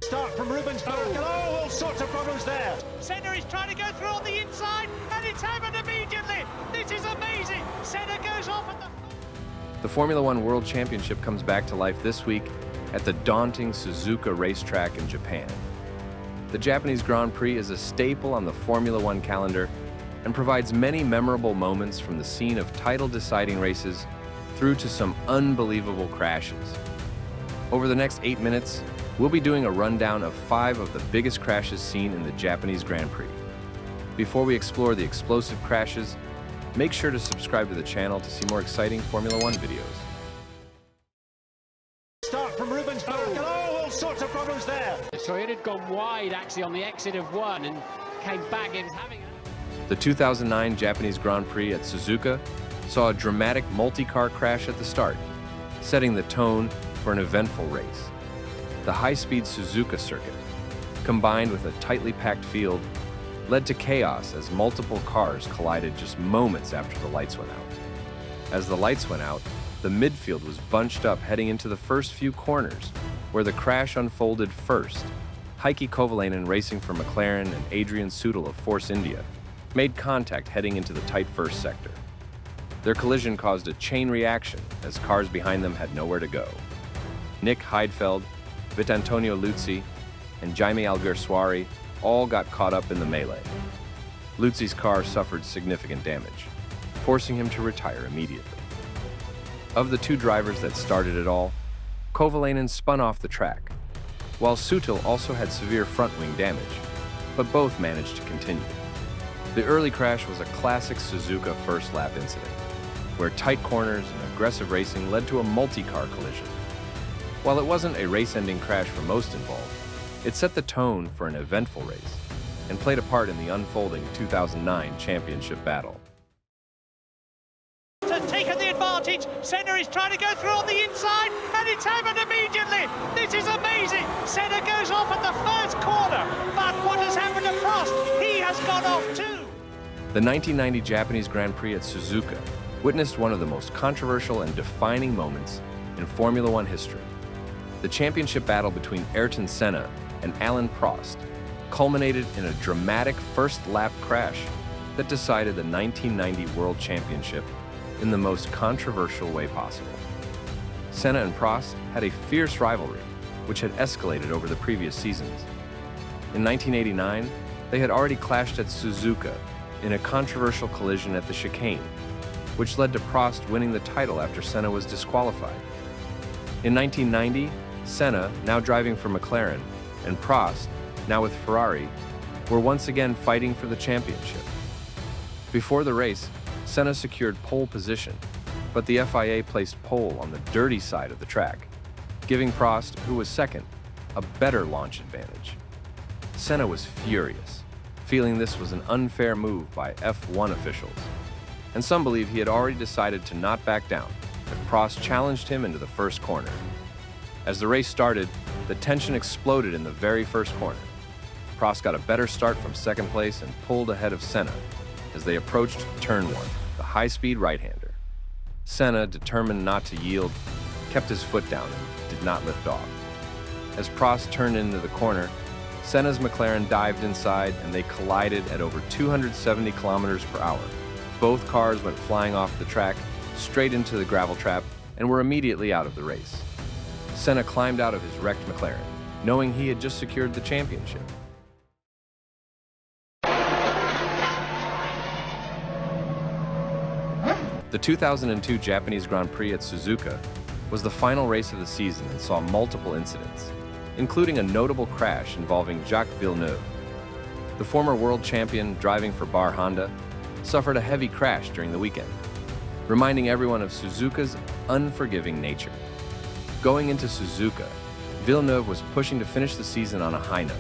Start from Rubens. Oh, all sorts of problems there. Senna is trying to go through on the inside, and it's happened immediately. This is amazing. Senna goes off at The Formula One World Championship comes back to life this week at the daunting Suzuka racetrack in Japan. The Japanese Grand Prix is a staple on the Formula One calendar and provides many memorable moments from the scene of title-deciding races through to some unbelievable crashes. Over the next 8 minutes, we'll be doing a rundown of 5 of the biggest crashes seen in the Japanese Grand Prix. Before we explore the explosive crashes, make sure to subscribe to the channel to see more exciting Formula One videos. Start from Rubens. Oh, all sorts of problems there. So it had gone wide actually on the exit of one and came back in having it. The 2009 Japanese Grand Prix at Suzuka saw a dramatic multi-car crash at the start, setting the tone for an eventful race. The high-speed Suzuka circuit, combined with a tightly packed field, led to chaos as multiple cars collided just moments after the lights went out. As the lights went out, the midfield was bunched up heading into the first few corners, where the crash unfolded first. Heikki Kovalainen, racing for McLaren, and Adrian Sutil of Force India made contact heading into the tight first sector. Their collision caused a chain reaction as cars behind them had nowhere to go. Nick Heidfeld, Vittorio Liuzzi, and Jaime Alguersuari all got caught up in the melee. Liuzzi's car suffered significant damage, forcing him to retire immediately. Of the 2 drivers that started it all, Kovalainen spun off the track, while Sutil also had severe front wing damage, but both managed to continue. The early crash was a classic Suzuka first lap incident, where tight corners and aggressive racing led to a multi-car collision. While it wasn't a race-ending crash for most involved, it set the tone for an eventful race and played a part in the unfolding 2009 championship battle. has taken the advantage. Senna is trying to go through on the inside, and it's happened immediately. This is amazing. Senna goes off at the first corner, but what has happened to Prost? He has gone off too. The 1990 Japanese Grand Prix at Suzuka witnessed one of the most controversial and defining moments in Formula One history. The championship battle between Ayrton Senna and Alain Prost culminated in a dramatic first-lap crash that decided the 1990 World Championship in the most controversial way possible. Senna and Prost had a fierce rivalry, which had escalated over the previous seasons. In 1989, they had already clashed at Suzuka in a controversial collision at the chicane, which led to Prost winning the title after Senna was disqualified. In 1990, Senna, now driving for McLaren, and Prost, now with Ferrari, were once again fighting for the championship. Before the race, Senna secured pole position, but the FIA placed pole on the dirty side of the track, giving Prost, who was second, a better launch advantage. Senna was furious, feeling this was an unfair move by F1 officials, and some believe he had already decided to not back down if Prost challenged him into the first corner. As the race started, the tension exploded in the very first corner. Prost got a better start from second place and pulled ahead of Senna as they approached turn 1, the high-speed right-hander. Senna, determined not to yield, kept his foot down and did not lift off. As Prost turned into the corner, Senna's McLaren dived inside and they collided at over 270 kilometers per hour. Both cars went flying off the track, straight into the gravel trap, and were immediately out of the race. Senna climbed out of his wrecked McLaren, knowing he had just secured the championship. The 2002 Japanese Grand Prix at Suzuka was the final race of the season and saw multiple incidents, including a notable crash involving Jacques Villeneuve. The former world champion driving for Bar Honda suffered a heavy crash during the weekend, reminding everyone of Suzuka's unforgiving nature. Going into Suzuka, Villeneuve was pushing to finish the season on a high note.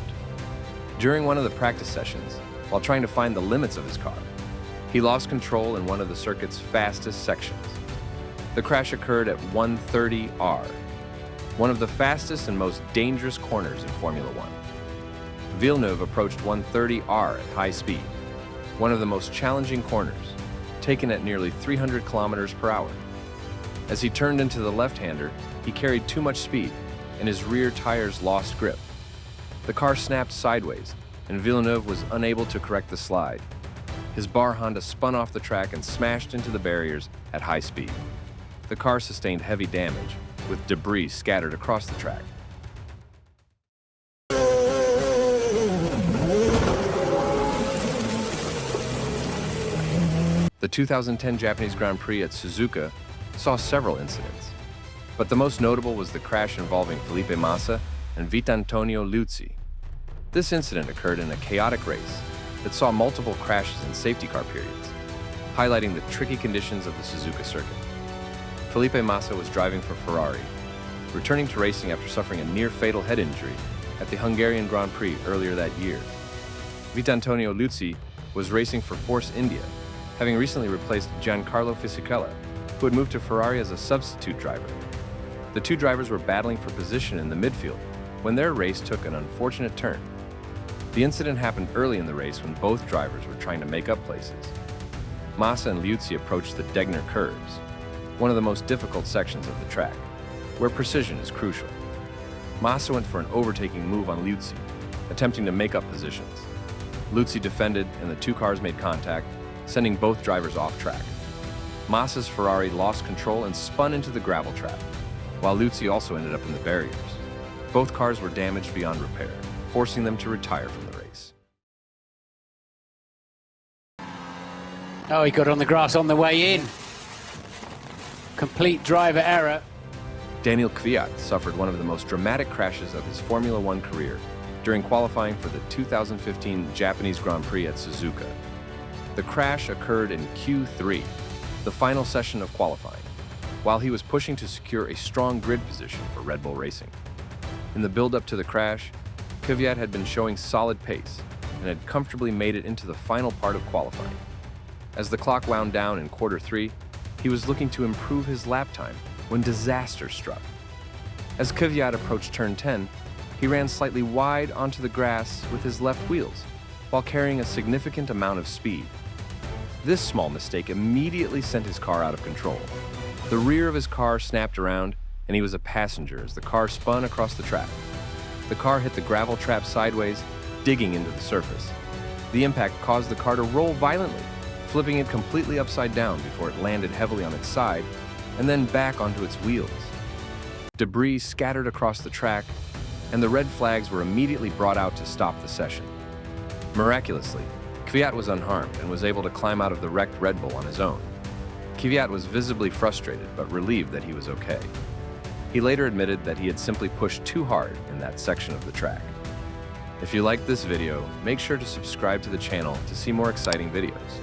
During one of the practice sessions, while trying to find the limits of his car, he lost control in one of the circuit's fastest sections. The crash occurred at 130R, one of the fastest and most dangerous corners in Formula One. Villeneuve approached 130R at high speed, one of the most challenging corners, taken at nearly 300 kilometers per hour. As he turned into the left-hander, he carried too much speed, and his rear tires lost grip. The car snapped sideways, and Villeneuve was unable to correct the slide. His bar Honda spun off the track and smashed into the barriers at high speed. The car sustained heavy damage, with debris scattered across the track. The 2010 Japanese Grand Prix at Suzuka saw several incidents, but the most notable was the crash involving Felipe Massa and Vittorio Liuzzi. This incident occurred in a chaotic race that saw multiple crashes and safety car periods, highlighting the tricky conditions of the Suzuka circuit. Felipe Massa was driving for Ferrari, returning to racing after suffering a near-fatal head injury at the Hungarian Grand Prix earlier that year. Vittorio Liuzzi was racing for Force India, having recently replaced Giancarlo Fisichella, who had moved to Ferrari as a substitute driver. The two drivers were battling for position in the midfield when their race took an unfortunate turn. The incident happened early in the race when both drivers were trying to make up places. Massa and Liuzzi approached the Degner curves, one of the most difficult sections of the track, where precision is crucial. Massa went for an overtaking move on Liuzzi, attempting to make up positions. Liuzzi defended and the two cars made contact, sending both drivers off track. Massa's Ferrari lost control and spun into the gravel trap, while Liuzzi also ended up in the barriers. Both cars were damaged beyond repair, forcing them to retire from the race. Oh, he got on the grass on the way in. Complete driver error. Daniel Kvyat suffered one of the most dramatic crashes of his Formula One career during qualifying for the 2015 Japanese Grand Prix at Suzuka. The crash occurred in Q3, the final session of qualifying, while he was pushing to secure a strong grid position for Red Bull Racing. In the build-up to the crash, Kvyat had been showing solid pace and had comfortably made it into the final part of qualifying. As the clock wound down in Q3, he was looking to improve his lap time when disaster struck. As Kvyat approached turn 10, he ran slightly wide onto the grass with his left wheels, while carrying a significant amount of speed. This small mistake immediately sent his car out of control. The rear of his car snapped around, and he was a passenger as the car spun across the track. The car hit the gravel trap sideways, digging into the surface. The impact caused the car to roll violently, flipping it completely upside down before it landed heavily on its side and then back onto its wheels. Debris scattered across the track, and the red flags were immediately brought out to stop the session. Miraculously, Kvyat was unharmed and was able to climb out of the wrecked Red Bull on his own. Kvyat was visibly frustrated but relieved that he was okay. He later admitted that he had simply pushed too hard in that section of the track. If you liked this video, make sure to subscribe to the channel to see more exciting videos.